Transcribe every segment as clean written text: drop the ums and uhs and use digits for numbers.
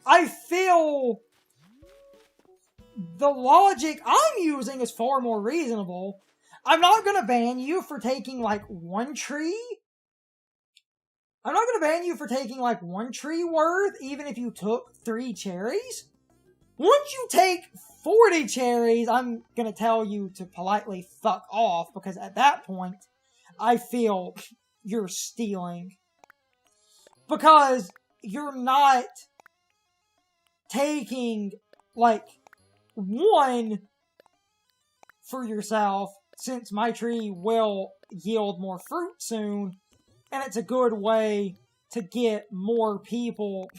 I feel the logic I'm using is far more reasonable. I'm not going to ban you for taking, like, one tree. I'm not going to ban you for taking, like, one tree worth, even if you took 3 cherries. Once you take 40 cherries, I'm going to tell you to politely fuck off, because at that point, I feel you're stealing. Because you're not taking, like, 1 for yourself, since my tree will yield more fruit soon, and it's a good way to get more people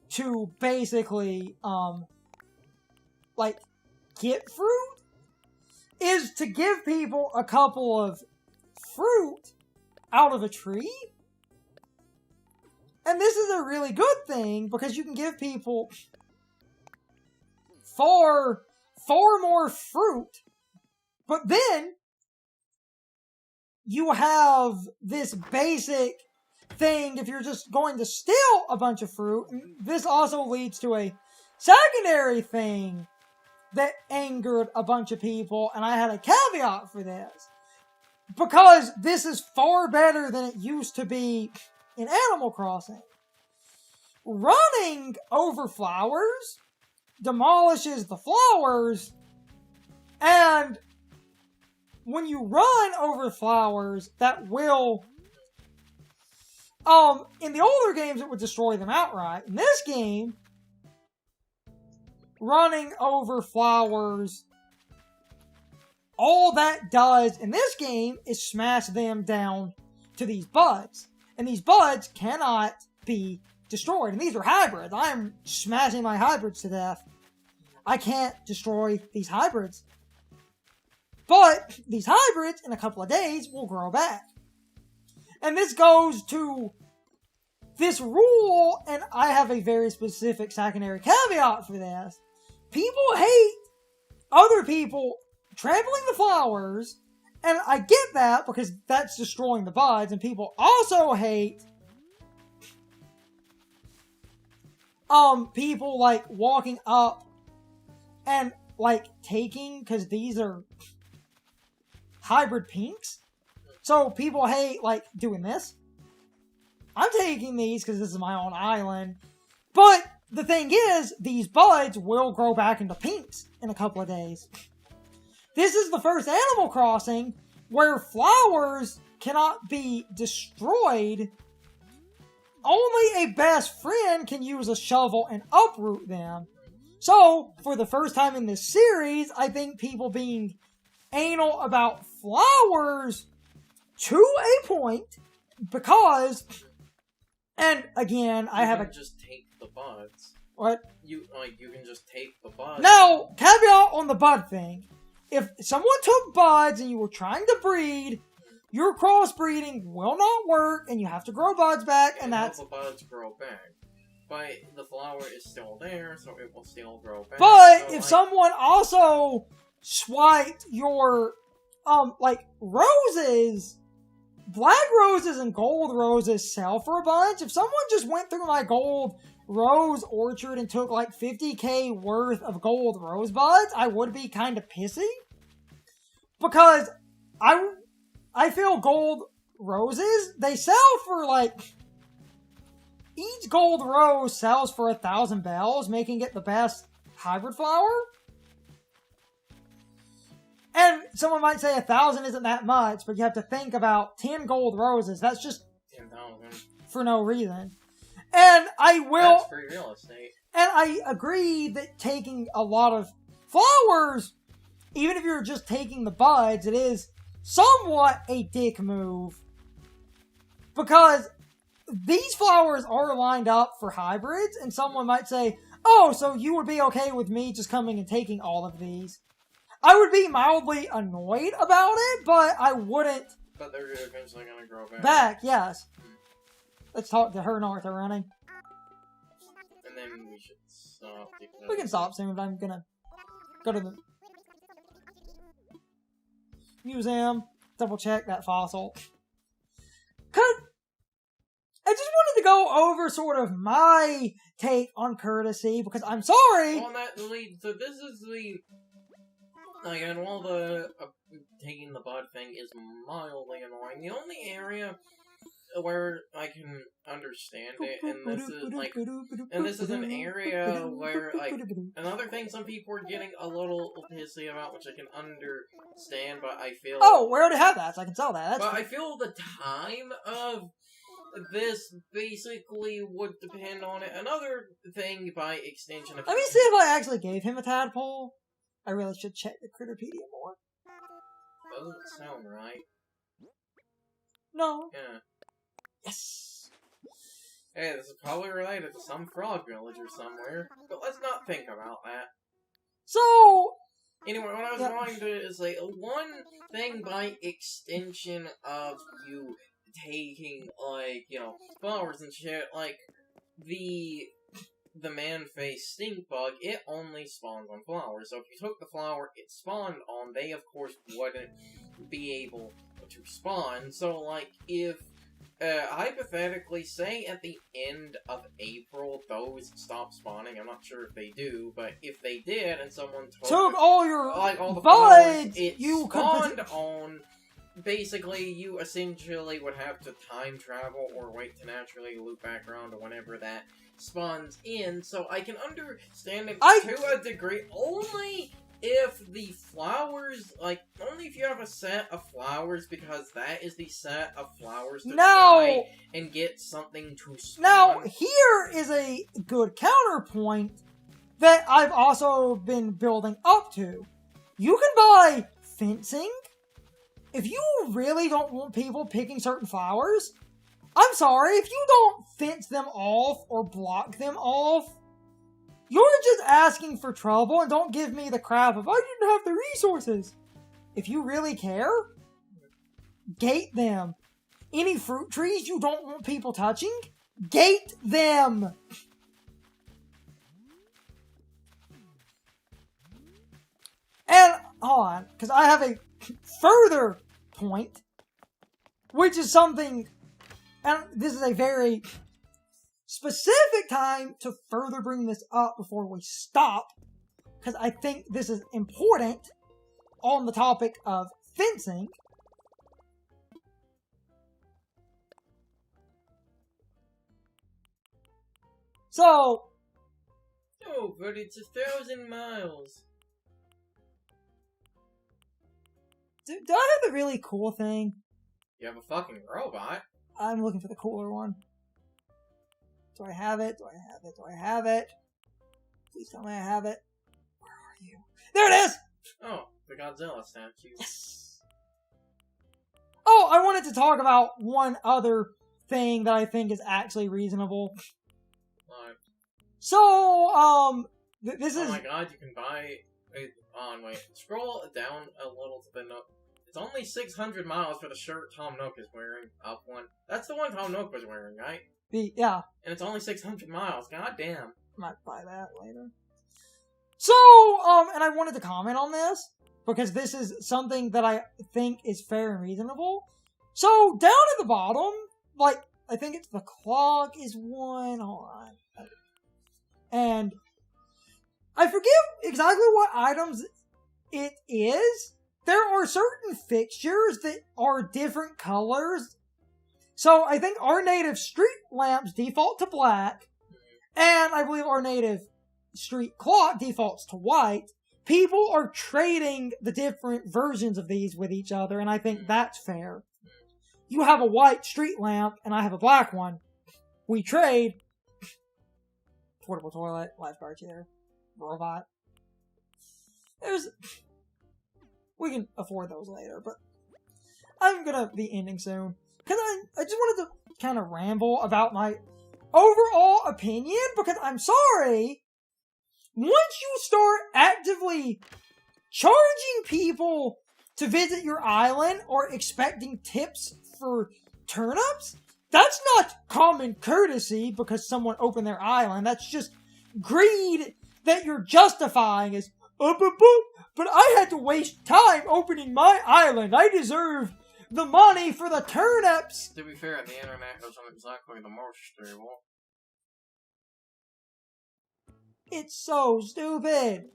to basically, like, get fruit, is to give people a couple of fruit out of a tree. And this is a really good thing, because you can give people far more fruit. But then, you have this basic thing if you're just going to steal a bunch of fruit. And this also leads to a secondary thing that angered a bunch of people, and I had a caveat for this. Because this is far better than it used to be in Animal Crossing. Running over flowers demolishes the flowers, and when you run over flowers, that will, in the older games, it would destroy them outright. In this game, running over flowers, all that does in this game is smash them down to these buds. And these buds cannot be destroyed. And these are hybrids. I'm smashing my hybrids to death. I can't destroy these hybrids. But these hybrids, in a couple of days, will grow back. And this goes to this rule, and I have a very specific secondary caveat for this. People hate other people trampling the flowers, and I get that because that's destroying the buds, and people also hate people, like, walking up and, like, taking, because these are hybrid pinks. So people hate, like, doing this. I'm taking these because this is my own island. But the thing is, these buds will grow back into pinks in a couple of days. This is the first Animal Crossing where flowers cannot be destroyed. Only a best friend can use a shovel and uproot them. So, for the first time in this series, I think people being anal about flowers to a point, because, and again, I have a... just take the buds. What? You can just take the buds. Now, caveat on the bud thing. If someone took buds and you were trying to breed, your crossbreeding will not work, and you have to grow buds back, and that's... the buds grow back. But the flower is still there, so it will still grow back. But so, if someone also swiped your, like, roses, black roses and gold roses sell for a bunch. If someone just went through my gold rose orchard and took, like, 50k worth of gold rosebuds, I would be kind of pissy. Because I feel gold roses, they sell for, like, each gold rose sells for 1,000 bells, making it the best hybrid flower. And someone might say 1,000 isn't that much, but you have to think about 10 gold roses. That's just 10,000 for no reason. And I will... That's free real estate. And I agree that taking a lot of flowers, even if you're just taking the buds, it is somewhat a dick move. Because these flowers are lined up for hybrids, and someone might say, oh, so you would be okay with me just coming and taking all of these. I would be mildly annoyed about it, but I wouldn't... But they're eventually going to grow back. Back, yes. Let's talk to her and Arthur running. And then we should stop. We can stop soon, but I'm gonna go to the museum, double check that fossil. 'Cause I just wanted to go over sort of my take on courtesy, because I'm sorry. Well, so this is the... Like, and while the taking the bud thing is mildly annoying, the only area where I can understand it, and this is an area where, like, another thing some people are getting a little pissy about, which I can understand, but I feel... Oh, we already have that, so I can tell that. But I feel the time of this basically would depend on it. Another thing by extension of... Let me see if I actually gave him a tadpole. I really should check the Critterpedia more. Doesn't sound right. No. Yeah. Yes. Hey, this is probably related to some frog villager somewhere, but let's not think about that. So... Anyway, what I was going to is, like, one thing by extension of you taking, like, you know, flowers and shit, like, the man-faced stink bug, it only spawns on flowers. So if you took the flower it spawned on, they of course wouldn't be able to spawn. So, like, if, hypothetically, say at the end of April, those stop spawning, I'm not sure if they do, but if they did, and someone took all your like, all the buds, it you spawned on, basically, you essentially would have to time travel or wait to naturally loop back around to whenever that spawns in, so I can understand it to a degree, only if the flowers, like, only if you have a set of flowers, because that is the set of flowers to try and get something to spawn. Now, here is a good counterpoint that I've also been building up to. You can buy fencing. If you really don't want people picking certain flowers, I'm sorry, if you don't fence them off or block them off, you're just asking for trouble, and don't give me the crap of, I didn't have the resources. If you really care, gate them. Any fruit trees you don't want people touching, gate them. And, hold on, because I have a further point, which is something, and this is a very specific time to further bring this up before we stop, because I think this is important on the topic of fencing. So... Oh, but it's 1,000 miles. Do I have the really cool thing? You have a fucking robot. I'm looking for the cooler one. Do I have it? Do I have it? Do I have it? Please tell me I have it. Where are you? There it is! Oh, the Godzilla statue. Yes! Oh, I wanted to talk about one other thing that I think is actually reasonable. What? So, this is... Oh my god, you can buy... Wait. Scroll down a little to the note. It's only 600 miles for the shirt Tom Nook is wearing. Up one. That's the one Tom Nook was wearing, right? Yeah. And it's only 600 miles. God damn. Might buy that later. So, and I wanted to comment on this, because this is something that I think is fair and reasonable. So, down at the bottom, like, I think it's the clock is one. Hold on. And I forget exactly what items it is. There are certain fixtures that are different colors. So I think our native street lamps default to black, and I believe our native street clock defaults to white. People are trading the different versions of these with each other, and I think that's fair. You have a white street lamp, and I have a black one. We trade. Portable toilet, lifeguard chair, robot. We can afford those later, but I'm gonna be ending soon. Because I just wanted to kind of ramble about my overall opinion, because I'm sorry, once you start actively charging people to visit your island or expecting tips for turnips, that's not common courtesy because someone opened their island. That's just greed that you're justifying as, but I had to waste time opening my island. I deserve the money for the turnips. To be fair, the internet isn't exactly the most stable. It's so stupid.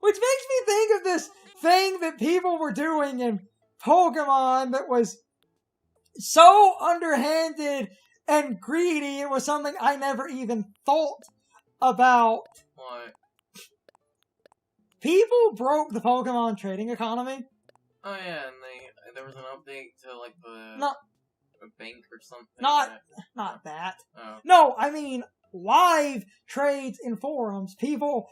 Which makes me think of this thing that people were doing in Pokemon that was so underhanded and greedy, it was something I never even thought about. What? People broke the Pokemon trading economy. Oh yeah, and there was an update to like the bank or something. Not that. Oh. No, I mean live trades in forums. People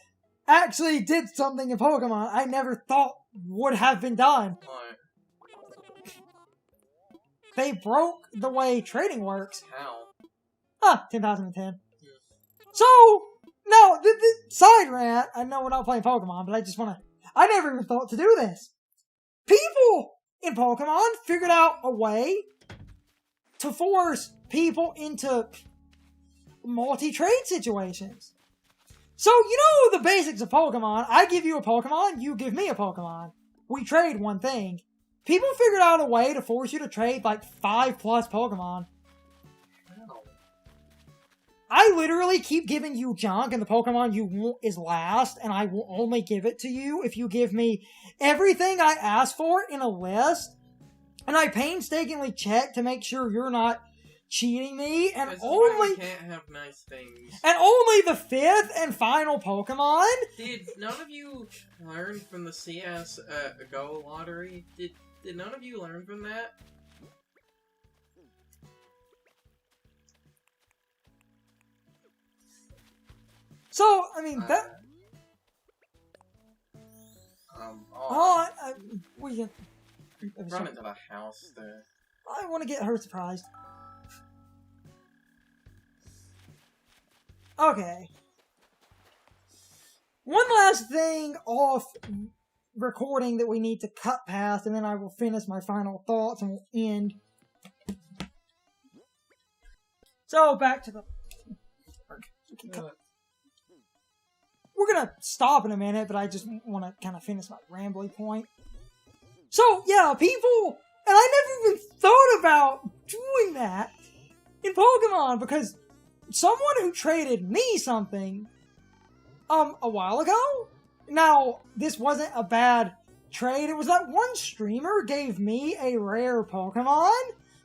actually did something in Pokemon I never thought would have been done. What? They broke the way trading works. How? 10,010. So, no, the side rant, I know we're not playing Pokemon, but I never even thought to do this. People in Pokemon figured out a way to force people into multi-trade situations. So, you know the basics of Pokemon. I give you a Pokemon, you give me a Pokemon. We trade one thing. People figured out a way to force you to trade like 5+ Pokemon. How? I literally keep giving you junk, and the Pokemon you want is last, and I will only give it to you if you give me everything I ask for in a list, and I painstakingly check to make sure you're not cheating me, and only can't have nice things. And only the 5th and final Pokemon. Did none of you learn from the CS Go lottery? Did none of you learn from that? So, I mean, that... we can... Run into the house there. I want to get her surprised. Okay. One last thing off recording that we need to cut past, and then I will finish my final thoughts and we'll end. So, back to the... We're gonna stop in a minute, but I just want to kind of finish my rambly point. So, yeah, people... And I never even thought about doing that in Pokemon, because someone who traded me something, a while ago? Now, this wasn't a bad trade. It was that one streamer gave me a rare Pokemon,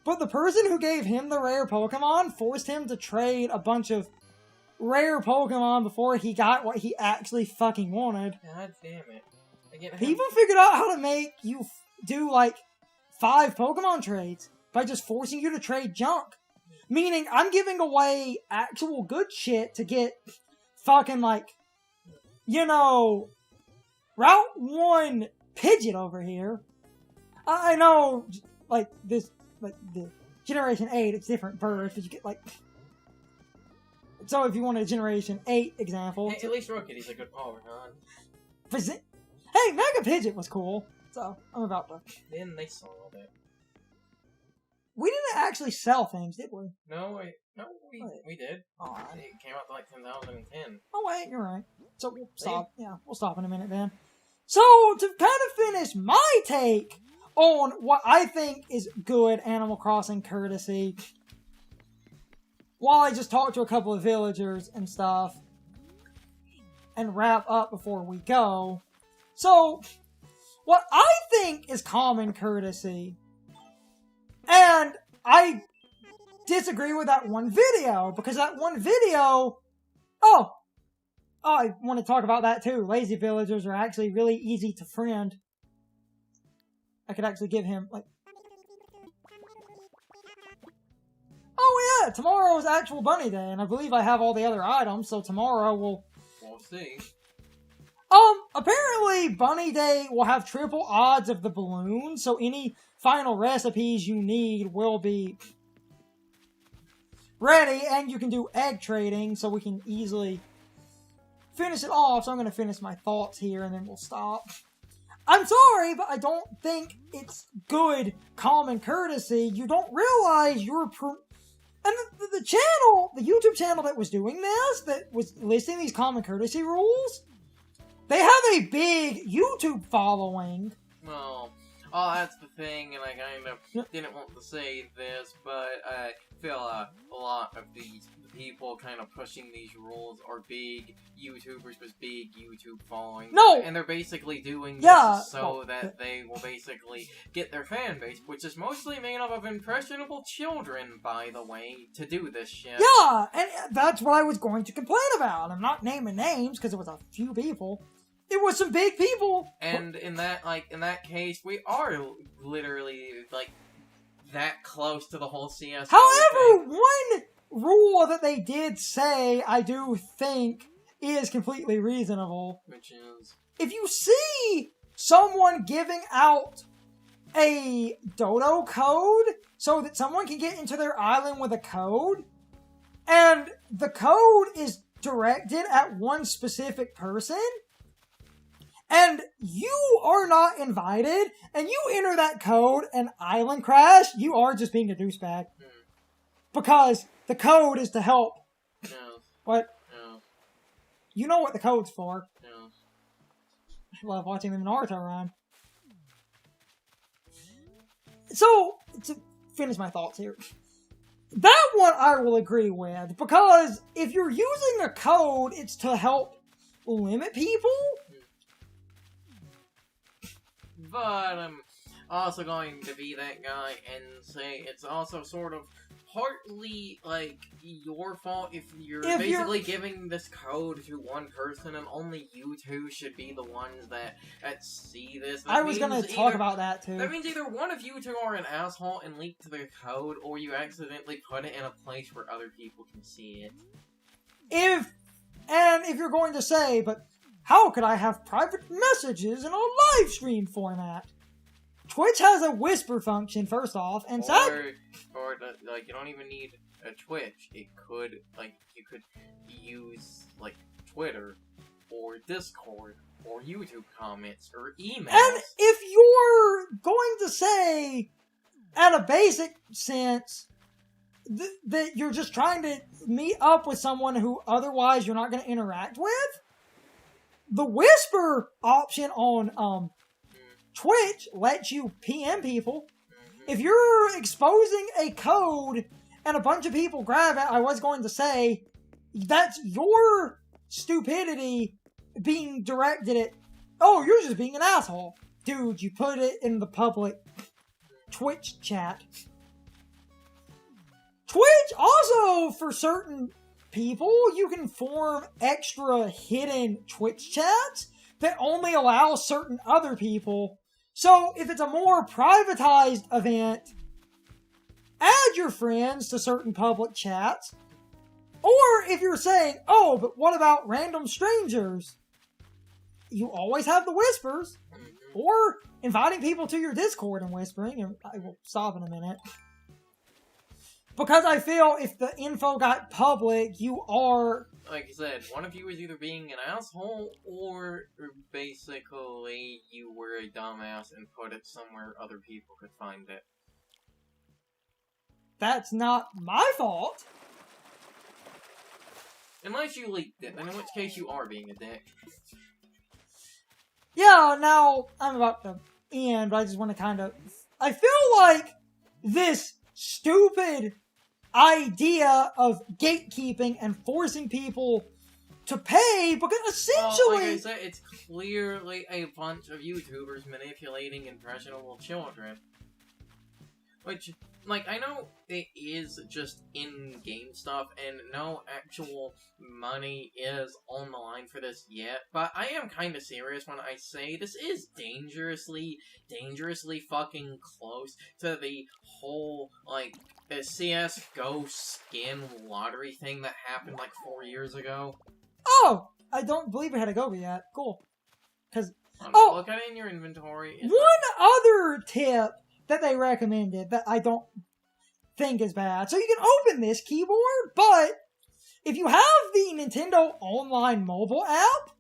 but the person who gave him the rare Pokemon forced him to trade a bunch of rare Pokemon before he got what he actually fucking wanted. God damn it. People figured out how to make you do, like, 5 Pokemon trades by just forcing you to trade junk. Meaning, I'm giving away actual good shit to get fucking, like, you know, Route 1 Pidgeot over here. I know, like, this, like, the Generation 8, it's different birds, but you get, like... So if you want a Generation 8 example... Hey, at least Rockity's a good power, huh? Hey, Mega Pidgeot was cool. So, I'm about to... Then they sold it. We didn't actually sell things, did we? No, we did. Oh, it came out to like 10,010. Oh, wait, you're right. So, we'll stop. Yeah, we'll stop in a minute then. So, to kind of finish my take on what I think is good Animal Crossing courtesy, while I just talk to a couple of villagers and stuff, and wrap up before we go. So, what I think is common courtesy, and I disagree with that one video, because that one video, I want to talk about that too. Lazy villagers are actually really easy to friend. I could actually give him, like... Oh yeah, tomorrow is actual bunny day, and I believe I have all the other items, so tomorrow we'll see. Apparently Bunny Day will have triple odds of the balloon, so any final recipes you need will be ready, and you can do egg trading, so we can easily finish it off. So I'm going to finish my thoughts here, and then we'll stop. I'm sorry, but I don't think it's good common courtesy. You don't realize you're... And the channel, the YouTube channel that was doing this, that was listing these common courtesy rules, They have a big YouTube following. Well, oh, that's the thing, and I kind of didn't want to say this, but I feel a lot of these people kind of pushing these rules are big YouTubers with big YouTube followings. No! And they're basically doing this that they will basically get their fan base, which is mostly made up of impressionable children, by the way, to do this shit. Yeah, and that's what I was going to complain about. I'm not naming names, because it was a few people. It was some big people. And in that case, we are literally, like, that close to the whole CS. However, one rule that they did say, I do think, is completely reasonable. Which is? If you see someone giving out a dodo code so that someone can get into their island with a code, and the code is directed at one specific person, and you are not invited, and you enter that code and island crash, you are just being a douchebag. Because the code is to help. No. What? No. You know what the code's for. No. I love watching them Naruto run. So, to finish my thoughts here. That one I will agree with, because if you're using a code, it's to help limit people. But I'm also going to be that guy and say it's also sort of partly, like, your fault if you're basically giving this code to one person and only you two should be the ones that see this. I was going to talk about that, too. That means either one of you two are an asshole and leaked the code, or you accidentally put it in a place where other people can see it. If you're going to say, but how could I have private messages in a live stream format? Twitch has a whisper function, first off, and second... Or, like, you don't even need a Twitch. It could, like, you could use, like, Twitter, or Discord, or YouTube comments, or emails. And if you're going to say, at a basic sense, that you're just trying to meet up with someone who otherwise you're not going to interact with, the whisper option on Twitch lets you PM people. If you're exposing a code and a bunch of people grab it, I was going to say, that's your stupidity being directed at, oh, you're just being an asshole. Dude, you put it in the public Twitch chat. Twitch also, for certain people, you can form extra hidden Twitch chats that only allow certain other people. So, if it's a more privatized event, add your friends to certain public chats. Or if you're saying, oh, but what about random strangers? You always have the whispers. Or inviting people to your Discord and whispering, and I will stop in a minute. Because I feel if the info got public, you are... Like I said, one of you is either being an asshole, or basically you were a dumbass and put it somewhere other people could find it. That's not my fault. Unless you leaked it, then in which case you are being a dick. Yeah, now I'm about to end, but I just want to kind of... I feel like this stupid idea of gatekeeping and forcing people to pay, because essentially... Like I said, it's clearly a bunch of YouTubers manipulating impressionable children. Which, like, I know it is just in-game stuff, and no actual money is on the line for this yet, but I am kind of serious when I say this is dangerously fucking close to the whole, like, CSGO skin lottery thing that happened, like, 4 years ago. Oh! I don't believe it had a go yet. Cool. Because... Oh! Look at it in your inventory. One other tip that they recommended that I don't think is bad. So you can open this keyboard, but if you have the Nintendo Online mobile app,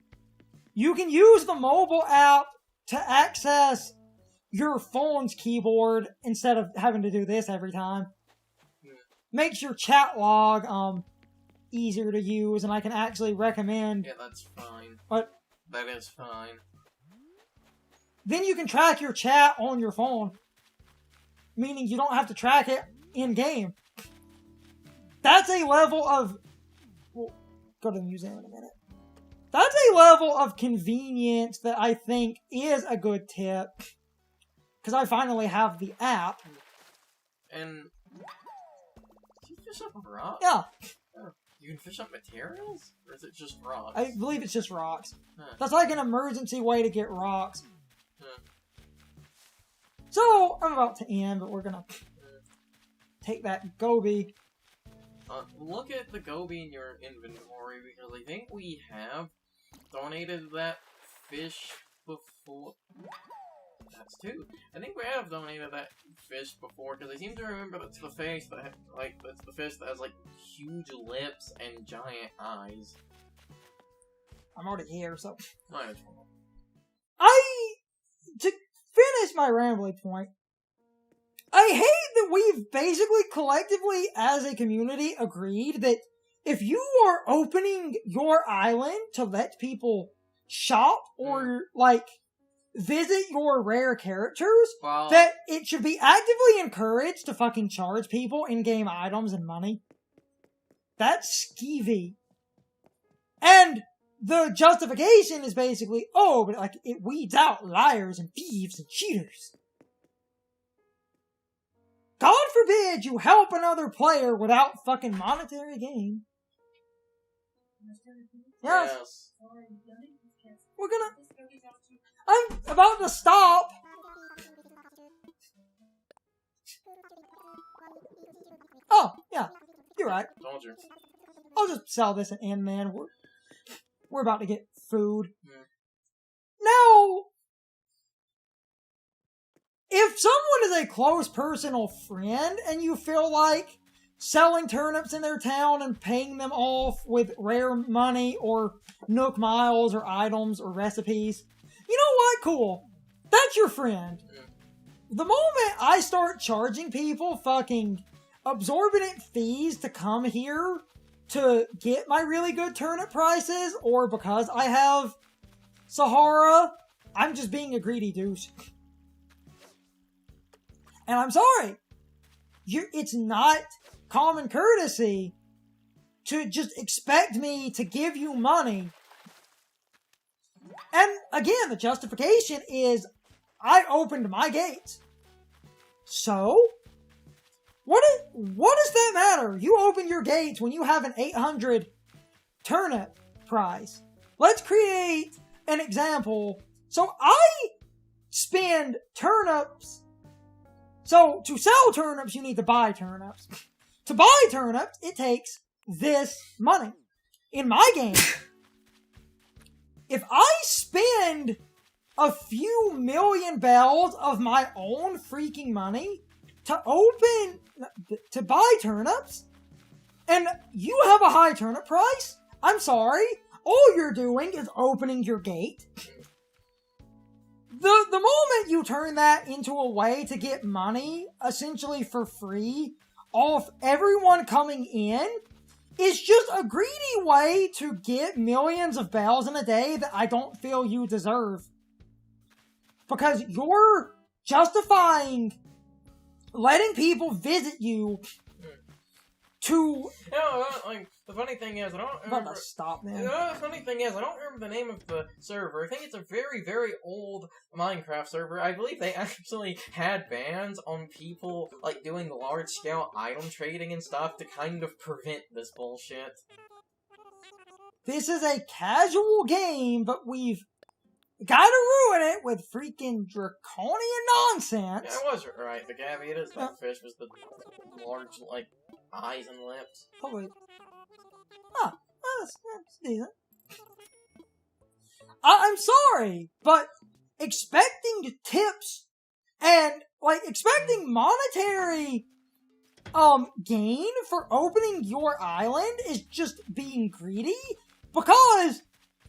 you can use the mobile app to access your phone's keyboard instead of having to do this every time. Makes your chat log easier to use, and I can actually recommend... Yeah, that's fine. But That is fine. Then you can track your chat on your phone. Meaning you don't have to track it in-game. That's a level of... We'll go to the museum in a minute. That's a level of convenience that I think is a good tip. Because I finally have the app. And... Do you fish up rocks? Yeah. You can fish up materials? Or is it just rocks? I believe it's just rocks. Huh. That's like an emergency way to get rocks. Huh. So, I'm about to end, but we're gonna take that goby. Look at the goby in your inventory, because I think we have donated that fish before. That's two. I think we have donated that fish before, because I seem to remember that's the fish that that's the fish that has like huge lips and giant eyes. I'm already here, so Might as well. to finish my rambling point, I hate that we've basically collectively as a community agreed that if you are opening your island to let people shop or like visit your rare characters, Well, that it should be actively encouraged to fucking charge people in-game items and money. That's skeevy. And the justification is basically, oh, but like it weeds out liars and thieves and cheaters. God forbid you help another player without fucking monetary gain. Yes. We're gonna... I'm about to stop. Oh, yeah. You're right. Told you. I'll just sell this and end, man. We're about to get food. Yeah. Now, if someone is a close personal friend and you feel like selling turnips in their town and paying them off with rare money or Nook miles or items or recipes, you know what? Cool. That's your friend. Yeah. The moment I start charging people fucking absorbent fees to come here to get my really good turnip prices, or because I have Sahara, I'm just being a greedy douche. And I'm sorry. It's not common courtesy to just expect me to give you money. And again, the justification is I opened my gates. So, what does that matter? You open your gates when you have an 800 turnip price. Let's create an example. So I spend turnips. So to sell turnips, you need to buy turnips. To buy turnips, it takes this money. In my game, if I spend a few million bells of my own freaking money to buy turnips, and you have a high turnip price, I'm sorry, all you're doing is opening your gate. The moment you turn that into a way to get money, essentially for free, off everyone coming in, is just a greedy way to get millions of bells in a day that I don't feel you deserve. Because you're justifying letting people visit you to... No, like, the funny thing is, I don't remember... Stop, man. The funny thing is, I don't remember the name of the server. I think it's a very, very old Minecraft server. I believe they actually had bans on people, like, doing large-scale item trading and stuff to kind of prevent this bullshit. This is a casual game, but we've gotta ruin it with freaking draconian nonsense. Yeah, I was right. The gabby, it is that fish was the large, like, eyes and lips. Oh, wait. Ah, that's decent. I'm sorry, but expecting tips and, like, expecting monetary, gain for opening your island is just being greedy, because,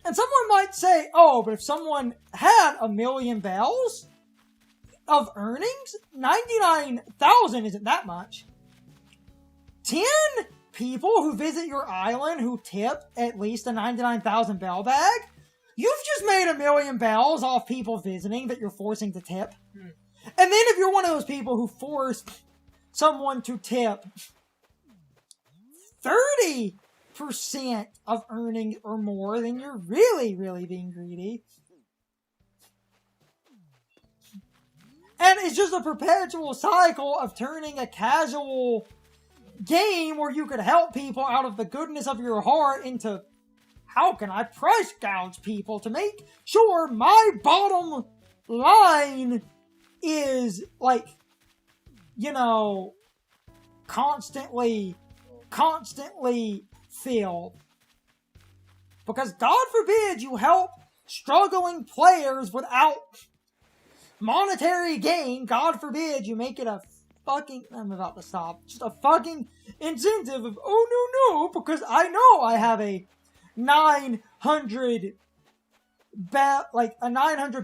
and someone might say, oh, but if someone had 1 million bells of earnings, 99,000 isn't that much. 10 people who visit your island who tip at least a 99,000 bell bag, you've just made $1 million bells off people visiting that you're forcing to tip. And then if you're one of those people who force someone to tip 30% of earnings or more, then you're really, really being greedy. And it's just a perpetual cycle of turning a casual game where you could help people out of the goodness of your heart into, how can I price gouge people to make sure my bottom line is, like, you know, constantly filled. Because God forbid you help struggling players without monetary gain. God forbid you make it a fucking, I'm about to stop, just a fucking incentive of, oh no, because I know I have a 900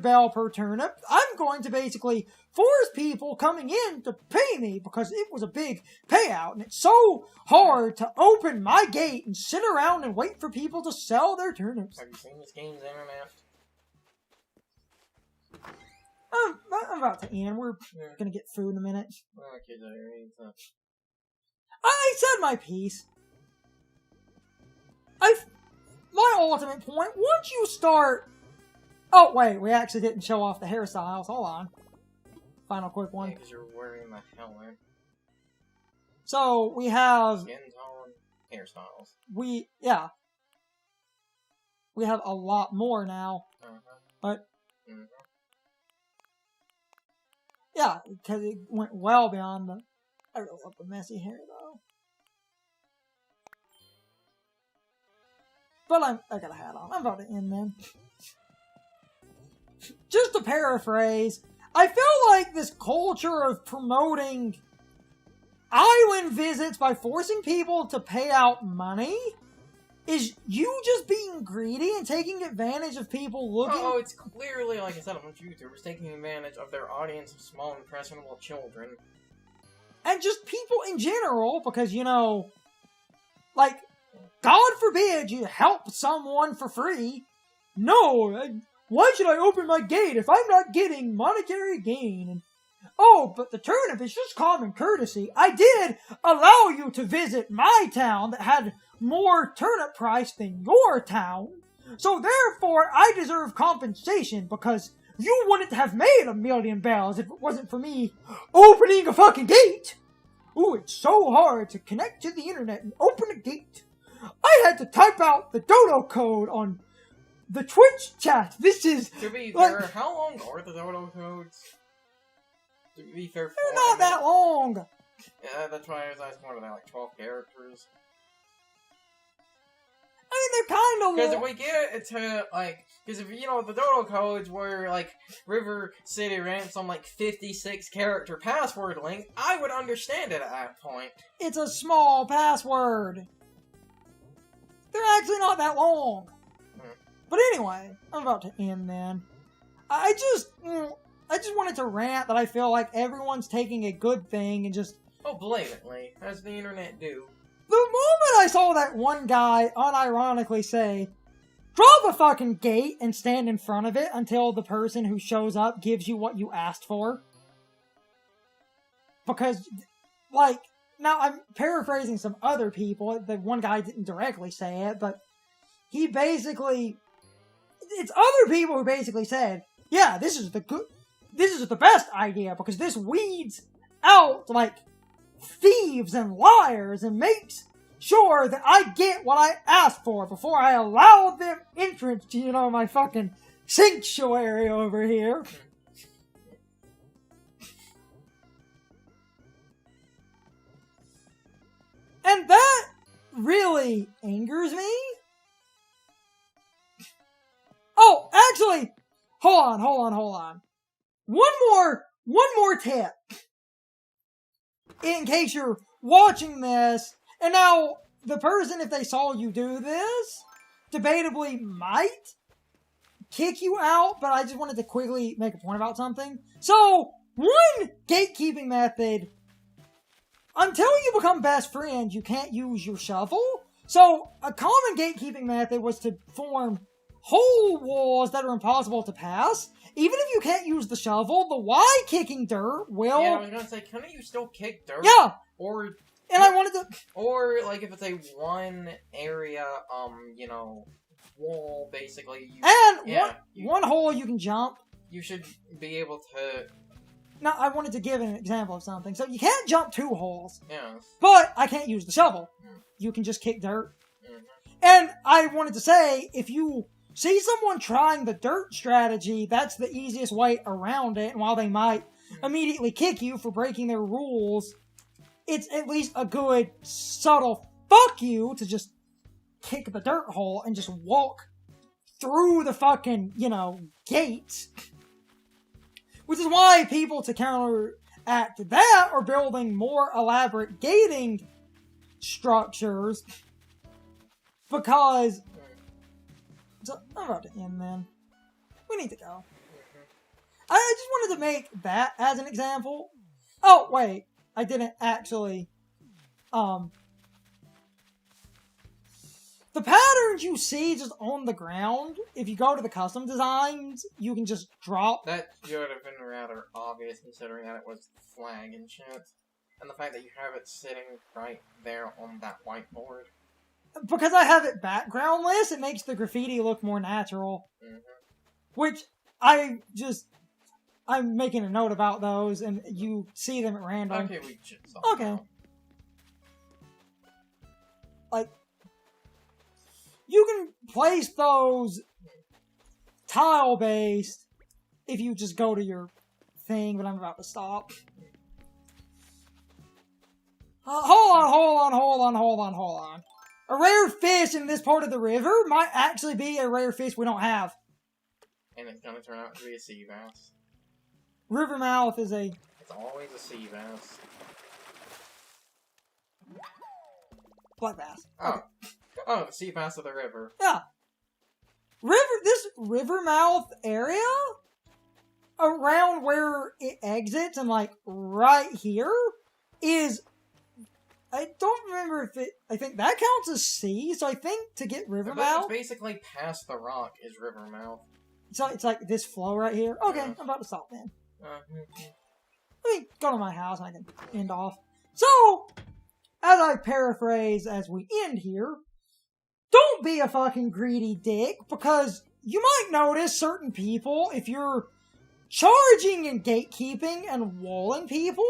bell per turnip. I'm going to basically force people coming in to pay me because it was a big payout, and it's so hard to open my gate and sit around and wait for people to sell their turnips. Have you seen this game's internet? I'm about to end. We're gonna get food in a minute. Okay, I said my piece. My ultimate point, once you start... Oh, wait, we actually didn't show off the hairstyles. Hold on. Final quick one. Because you're wearing the helmet. So, we have... Skin tone, hairstyles. We have a lot more now. But... yeah, because it went well beyond the... I really love the messy hair, though. But I got a hat on. I'm about to end then. Just to paraphrase, I feel like this culture of promoting island visits by forcing people to pay out money is you just being greedy and taking advantage of people looking... Oh, it's clearly, like I said, a bunch of YouTubers taking advantage of their audience of small, impressionable children. And just people in general, because, you know, like, God forbid you help someone for free. No, why should I open my gate if I'm not getting monetary gain? And, oh, but the turnip is just common courtesy. I did allow you to visit my town that had more turnip price than your town. So therefore, I deserve compensation because you wouldn't have made $1 million bells if it wasn't for me opening a fucking gate. Ooh, it's so hard to connect to the internet and open a gate. I had to type out the dodo code on the Twitch chat. This is... To be fair, how long are the dodo codes? To be fair, they're not that long. Yeah, that's why I was asking, what are they, like 12 characters? I mean, they're kind of... Because if we get it to, like... Because if, you know, the dodo codes were, like, River City Rants on, like, 56 character password length, I would understand it at that point. It's a small password. They're actually not that long. But anyway, I'm about to end then. I just wanted to rant that I feel like everyone's taking a good thing and just... Oh, blatantly, as the internet do. The moment I saw that one guy unironically say, drop a fucking gate and stand in front of it until the person who shows up gives you what you asked for. Because, like, now I'm paraphrasing some other people. The one guy didn't directly say it, but he basically... It's other people who basically said, yeah, this is the best idea because this weeds out, like, thieves and liars and makes sure that I get what I asked for before I allow them entrance to, you know, my fucking sanctuary over here. And that really angers me. Oh, actually, hold on. One more tip. In case you're watching this, and now, the person, if they saw you do this, debatably might kick you out, but I just wanted to quickly make a point about something. So, one gatekeeping method, until you become best friends, you can't use your shovel. So, a common gatekeeping method was to form hole walls that are impossible to pass. Even if you can't use the shovel, the Y kicking dirt will... Yeah, I was gonna say, couldn't you still kick dirt? Yeah! Or... And I wanted to... Or, like, if it's a one area, wall, basically... one hole you can jump. You should be able to... Now, I wanted to give an example of something. So, you can't jump 2 holes. Yes. But I can't use the shovel. You can just kick dirt. Mm-hmm. And I wanted to say, if you see someone trying the dirt strategy, that's the easiest way around it. And while they might immediately kick you for breaking their rules, it's at least a good, subtle fuck you to just kick the dirt hole and just walk through the fucking, gate. Which is why people, to counteract that, are building more elaborate gating structures. Because... So, I'm about to end, man. We need to go. I just wanted to make that as an example. Oh, wait. I didn't actually... The patterns you see just on the ground, if you go to the custom designs, you can just drop... That should have been rather obvious, considering that it was flag and shit. And the fact that you have it sitting right there on that whiteboard. Because I have it backgroundless, it makes the graffiti look more natural. Mm-hmm. Which, I'm making a note about those, and you see them at random. Okay, we should solve Okay. Like, you can place those tile-based if you just go to your thing, but I'm about to stop. Hold on. A rare fish in this part of the river might actually be a rare fish we don't have. And it's gonna turn out to be a sea bass. Rivermouth is a... It's always a sea bass. Black bass. Oh. Okay. Oh, the sea bass of the river. Yeah. This Rivermouth area, around where it exits and, like, right here, is... I don't remember if it... I think that counts as sea, so I think to get Rivermouth... It's basically past the rock is Rivermouth. So it's like this flow right here. Okay, I'm about to stop then. Let me go to my house and I can end off. So, as I paraphrase as we end here, don't be a fucking greedy dick, because you might notice certain people, if you're charging and gatekeeping and walling people,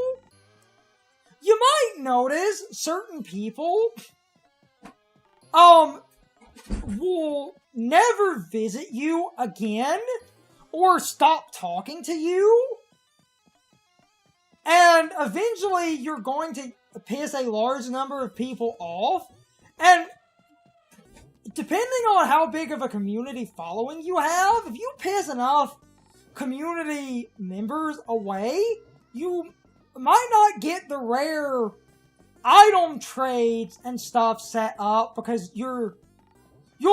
you might notice certain people will never visit you again or stop talking to you. And eventually you're going to piss a large number of people off. And depending on how big of a community following you have, if you piss enough community members away, you might not get the rare item trades and stuff set up, because you'll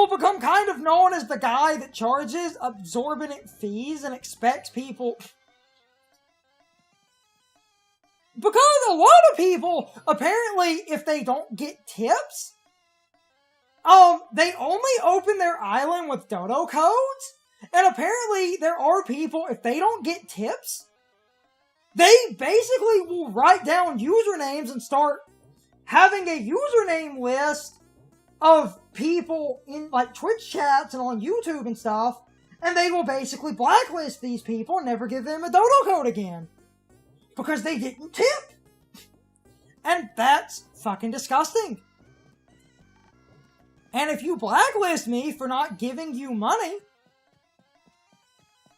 become kind of known as the guy that charges exorbitant fees and expects people... Because a lot of people, apparently, if they don't get tips, they only open their island with dodo codes, and apparently there are people, if they don't get tips, they basically will write down usernames and start having a username list of people in, like, Twitch chats and on YouTube and stuff, and they will basically blacklist these people and never give them a dodo code again. Because they didn't tip. And that's fucking disgusting. And if you blacklist me for not giving you money,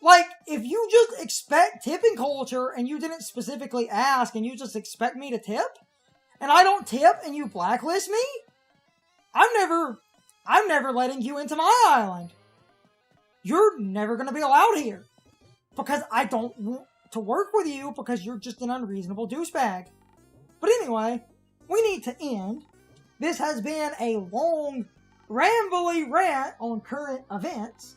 like, if you just expect tipping culture and you didn't specifically ask and you just expect me to tip, and I don't tip and you blacklist me, I'm never letting you into my island. You're never gonna be allowed here. Because I don't want to work with you, because you're just an unreasonable douchebag. But anyway, we need to end. This has been a long, rambly rant on current events.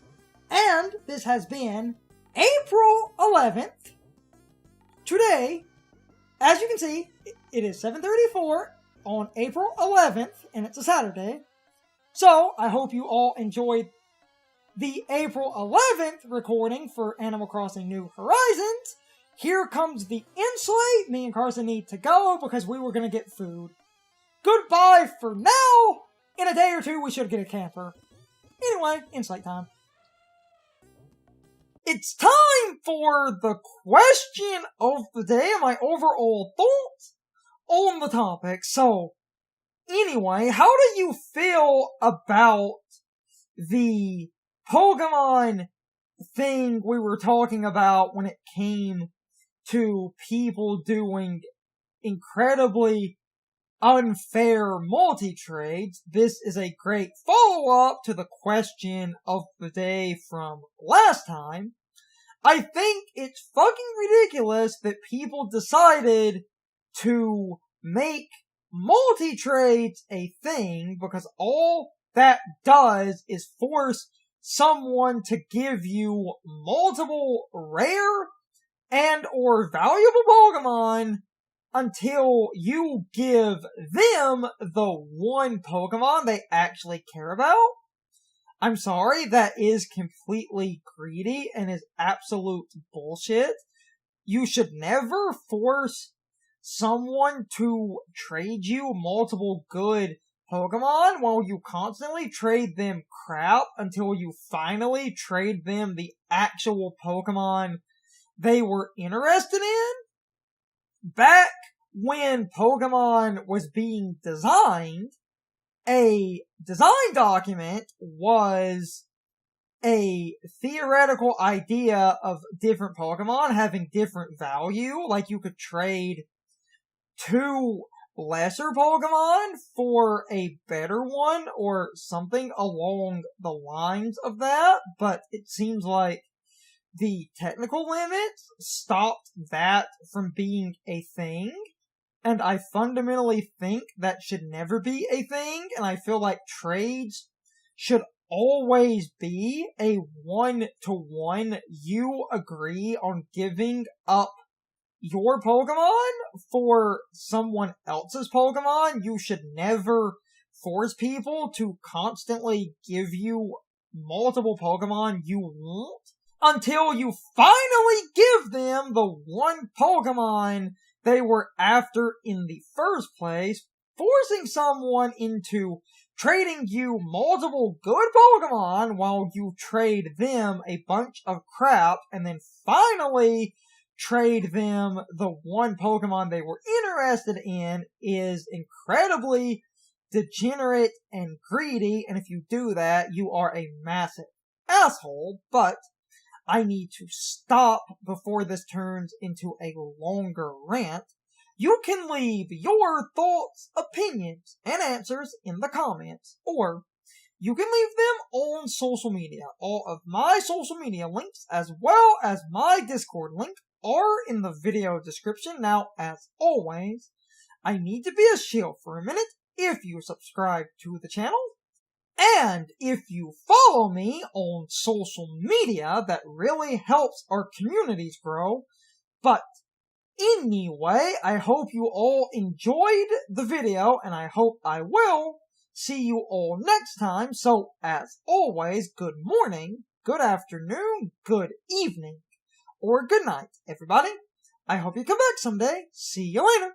And this has been April 11th. Today, as you can see, it is 7:34 on April 11th, and it's a Saturday. So, I hope you all enjoyed the April 11th recording for Animal Crossing New Horizons. Here comes the Insulate. Me and Carson need to go because we were going to get food. Goodbye for now. In a day or two, we should get a camper. Anyway, Insulate time. It's time for the question of the day and my overall thoughts on the topic. So, anyway, how do you feel about the Pokemon thing we were talking about when it came to people doing incredibly unfair multi-trades? This is a great follow-up to the question of the day from last time. I think it's fucking ridiculous that people decided to make multi-trades a thing, because all that does is force someone to give you multiple rare and or valuable Pokemon until you give them the one Pokemon they actually care about. I'm sorry, that is completely greedy and is absolute bullshit. You should never force someone to trade you multiple good Pokemon while you constantly trade them crap until you finally trade them the actual Pokemon they were interested in. Back when Pokemon was being designed, a design document was a theoretical idea of different Pokemon having different value. Like, you could trade 2 lesser Pokemon for a better one or something along the lines of that, but it seems like the technical limits stopped that from being a thing, and I fundamentally think that should never be a thing, and I feel like trades should always be a 1-to-1. You agree on giving up your Pokemon for someone else's Pokemon. You should never force people to constantly give you multiple Pokemon you want until you finally give them the one Pokemon they were after in the first place. Forcing someone into trading you multiple good Pokemon while you trade them a bunch of crap and then finally trade them the one Pokemon they were interested in is incredibly degenerate and greedy, and if you do that, you are a massive asshole. But I need to stop before this turns into a longer rant. You can leave your thoughts, opinions, and answers in the comments, or you can leave them on social media. All of my social media links, as well as my Discord link, are in the video description. Now, as always, I need to be a shield for a minute. If you subscribe to the channel, and if you follow me on social media, that really helps our communities grow. But anyway, I hope you all enjoyed the video, and I hope I will see you all next time. So, as always, good morning, good afternoon, good evening, or good night, everybody. I hope you come back someday. See you later.